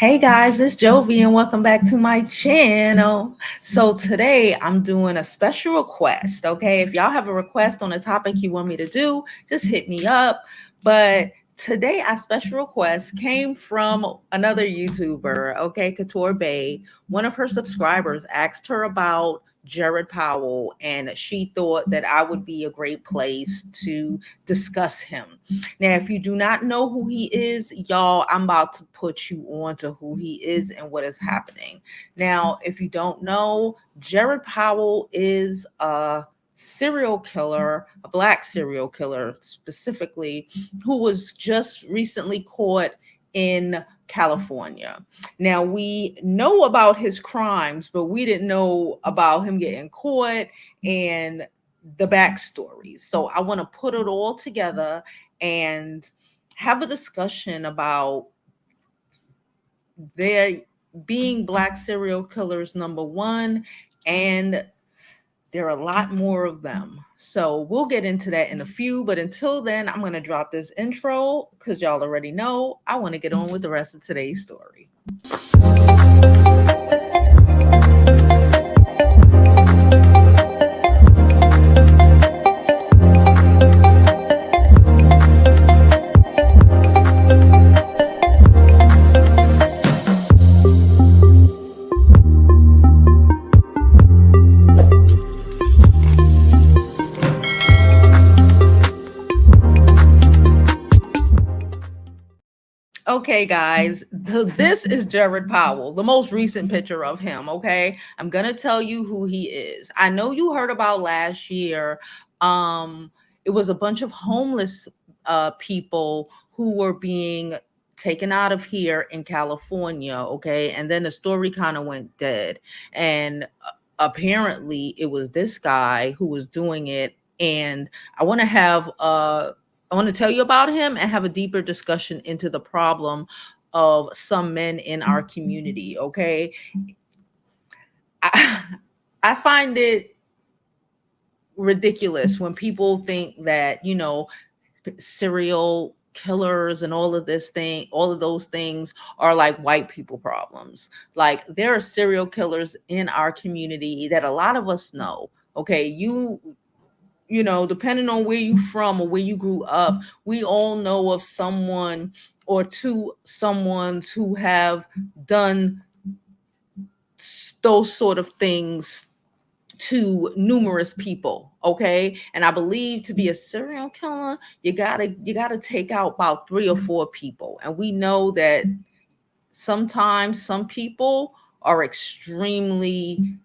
Hey guys, it's Jovi and welcome back to my channel. So today I'm doing a special request, okay? If y'all have a request on a topic you want me to do, just hit me up. But today our special request came from another YouTuber, okay, Couture Bay. One of her subscribers asked her about Jerrid Powell, and she thought that I would be a great place to discuss him. Now, if you do not know who he is, y'all, I'm about to put you on to who he is and what is happening. Now, if you don't know, Jerrid Powell is a serial killer, a black serial killer specifically, who was just recently caught in California. Now, we know about his crimes, but we didn't know about him getting caught and the backstories. So I want to put it all together and have a discussion about there being black serial killers, number one, and there are a lot more of them. So we'll get into that in a few, but until then, I'm going to drop this intro because y'all already know I want to get on with the rest of today's story. Okay, guys, this is Jerrid Powell, the most recent picture of him. Okay, I'm gonna tell you who he is. I know you heard about last year. It was a bunch of homeless people who were being taken out of here in California. Okay, and then the story kind of went dead, and apparently it was this guy who was doing it. And I want to have I want to tell you about him and have a deeper discussion into the problem of some men in our community. Okay. I, I find it ridiculous when people think that, serial killers and all of those things are like white people problems. Like there are serial killers in our community that a lot of us know. Okay. Depending on where you from or where you grew up, we all know of someone or two someones who have done those sort of things to numerous people. Okay. And I believe to be a serial killer, you gotta take out about 3 or 4 people. And we know that sometimes some people are extremely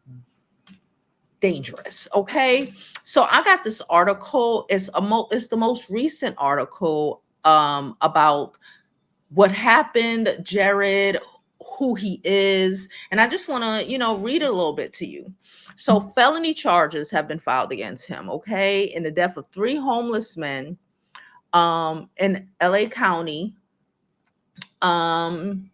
dangerous. Okay, so I got this article. It's the most recent article about what happened, Jerrid, who he is, and I just want to read it a little bit to you. So felony charges have been filed against him, okay, in the death of 3 homeless men in LA County, um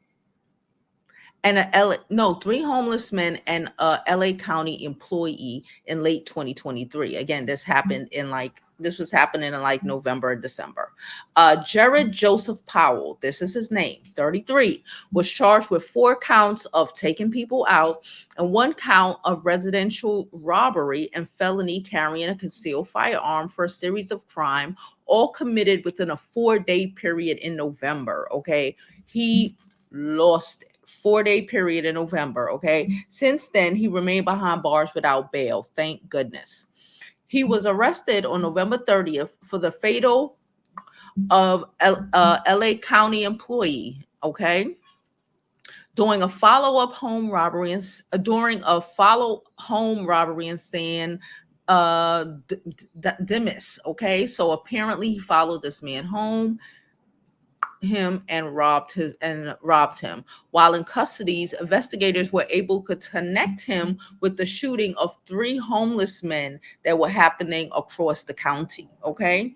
and no, 3 homeless men and a LA County employee in late 2023. Again, this was happening in like November and December. Jerrid Joseph Powell, this is his name, 33, was charged with 4 counts of taking people out and 1 count of residential robbery and felony carrying a concealed firearm for a series of crime, all committed within a 4-day period in November. Okay, he lost it. 4-day period in November. Okay. Since then, he remained behind bars without bail. Thank goodness. He was arrested on November 30th for the fatal of LA County employee. Okay. During a follow-up home robbery in San Dimas. Okay. So apparently he followed this man home and robbed him. While in custody, investigators were able to connect him with the shooting of 3 homeless men that were happening across the county. Okay,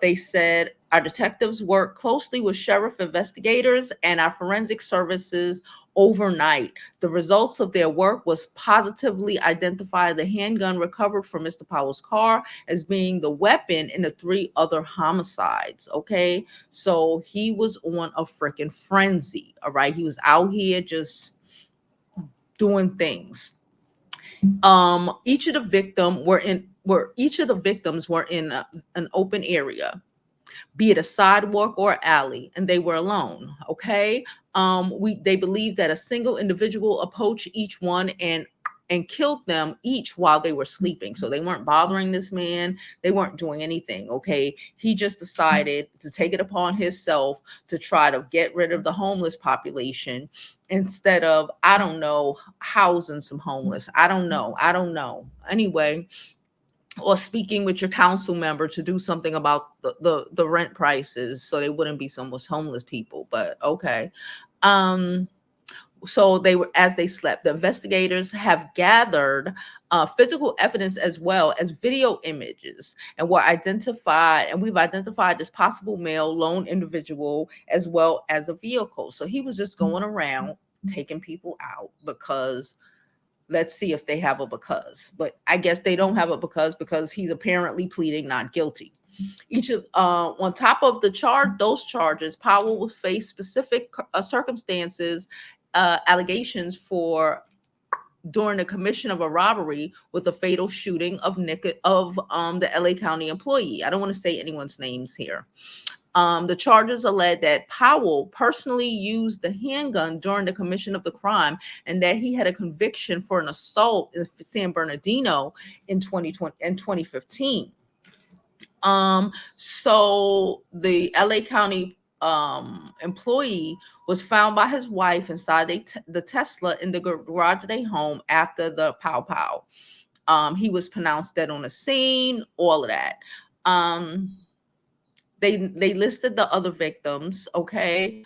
they said our detectives work closely with sheriff investigators and our forensic services overnight. The results of their work was positively identify the handgun recovered from Mr. Powell's car as being the weapon in the 3 other homicides. Okay, so he was on a freaking frenzy. All right, he was out here just doing things. Each of the victims were in an open area, be it a sidewalk or alley, and they were alone. Okay. They believed that a single individual approached each one and killed them each while they were sleeping. So they weren't bothering this man. They weren't doing anything. Okay. He just decided to take it upon himself to try to get rid of the homeless population instead of, I don't know, housing some homeless. I don't know. Anyway, or speaking with your council member to do something about the rent prices so they wouldn't be some homeless people. But okay. So they were, as they slept, the investigators have gathered physical evidence as well as video images, and we've identified this possible male lone individual as well as a vehicle. So he was just going around taking people out because let's see if they have a because, but I guess they don't have a because he's apparently pleading not guilty. Each of on top of those charges, Powell will face specific circumstances, allegations for during the commission of a robbery with a fatal shooting of the LA County employee. I don't want to say anyone's names here. The charges allege that Powell personally used the handgun during the commission of the crime, and that he had a conviction for an assault in San Bernardino in 2015. So the LA County employee was found by his wife inside the Tesla in the garage of their home after the pow. He was pronounced dead on the scene, all of that. They listed the other victims. Okay.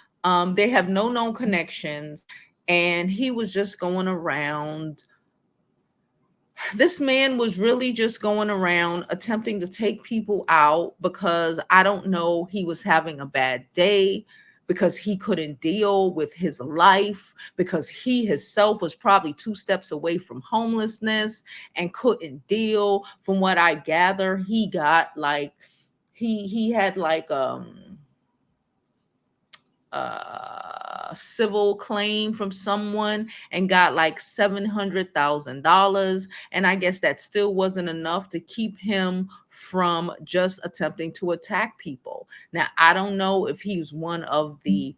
They have no known connections, and he was just going around. This man was really just going around attempting to take people out because I don't know, he was having a bad day, because he couldn't deal with his life, because he himself was probably 2 steps away from homelessness and couldn't deal. From what I gather, he got like he had like civil claim from someone and got like $700,000, and I guess that still wasn't enough to keep him from just attempting to attack people. Now I don't know if he was one of the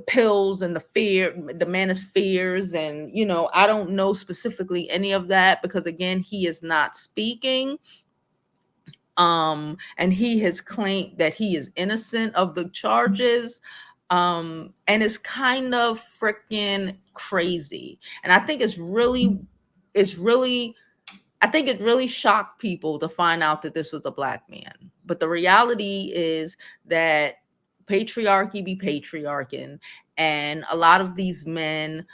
pills and the Manospheres, and I don't know specifically any of that, because again, he is not speaking. And he has claimed that he is innocent of the charges. And it's kind of freaking crazy. And I think I think it really shocked people to find out that this was a Black man. But the reality is that patriarchy be patriarching, and a lot of these men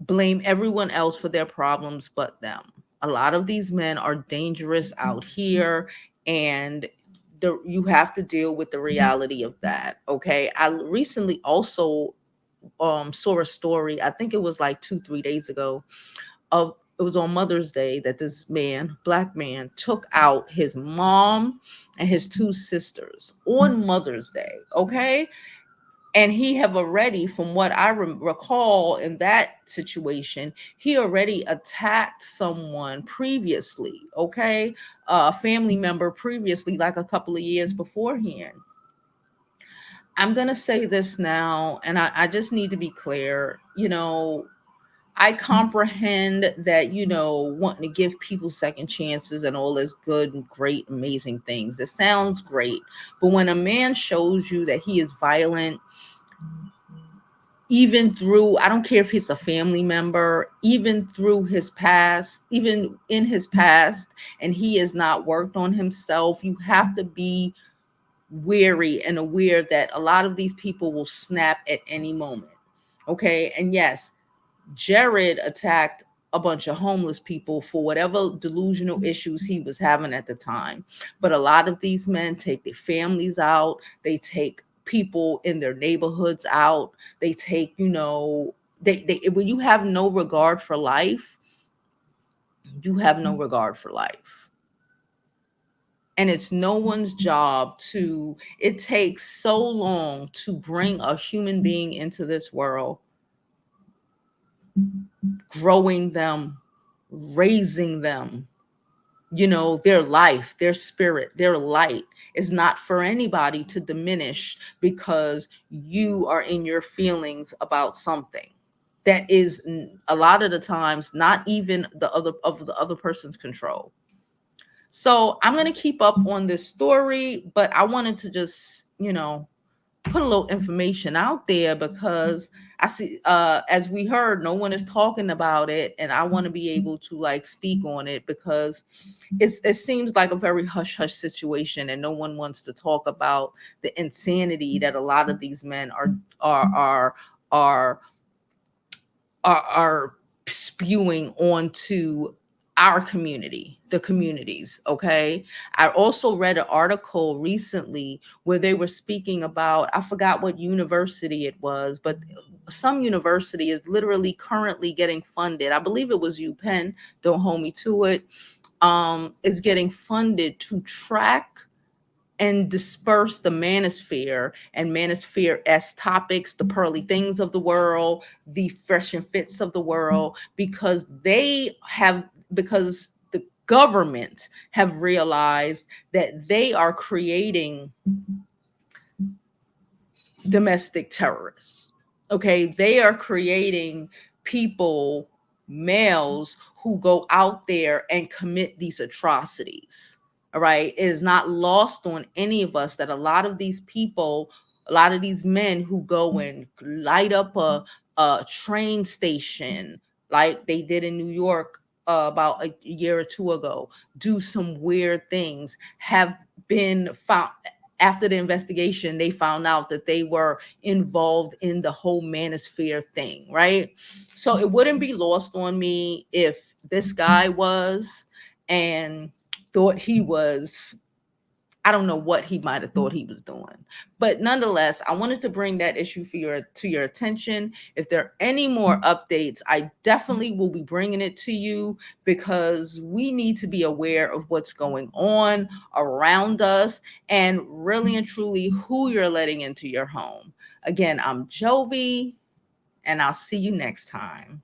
blame everyone else for their problems but them. A lot of these men are dangerous out here, and you have to deal with the reality of that. Okay. I recently also saw a story, I think it was like 2-3 days ago, of it was on Mother's Day, that this Black man, took out his mom and his 2 sisters on Mother's Day. Okay. And he have already, from what I recall in that situation, he already attacked someone previously. Okay. A family member previously, like a couple of years beforehand. I'm going to say this now, and I just need to be clear. I comprehend that, wanting to give people second chances and all this good and great, amazing things. It sounds great. But when a man shows you that he is violent, even through, I don't care if he's a family member, even through his past, even in his past, and he has not worked on himself, you have to be wary and aware that a lot of these people will snap at any moment. Okay. And yes, Jerrid attacked a bunch of homeless people for whatever delusional issues he was having at the time. But a lot of these men take their families out. They take people in their neighborhoods out. They take, they when you have no regard for life, you have no regard for life. And it's no one's job to, it takes so long to bring a human being into this world, growing them, raising them, their life, their spirit, their light is not for anybody to diminish because you are in your feelings about something that is a lot of the times not even the other person's control. So I'm going to keep up on this story, but I wanted to just, put a little information out there because I see, as we heard, no one is talking about it, and I want to be able to like speak on it because it seems like a very hush hush situation, and no one wants to talk about the insanity that a lot of these men are are spewing onto our community, the communities. Okay. I also read an article recently where they were speaking about, I forgot what university it was, but some university is literally currently getting funded. I believe it was UPenn. Don't hold me to it. Is getting funded to track and disperse the manosphere and manosphere s topics, the pearly things of the world, the fresh and fits of the world, because because the government have realized that they are creating domestic terrorists. Okay, they are creating people, males, who go out there and commit these atrocities. All right, it is not lost on any of us that a lot of these people, a lot of these men who go and light up a train station like they did in New York about a year or two ago, do some weird things, have been found after the investigation. They found out that they were involved in the whole manosphere thing, right? So it wouldn't be lost on me if this guy was and thought he was, I don't know what he might have thought he was doing. But nonetheless, I wanted to bring that issue to your attention. If there are any more updates, I definitely will be bringing it to you because we need to be aware of what's going on around us and really and truly who you're letting into your home. Again, I'm Jovi, and I'll see you next time.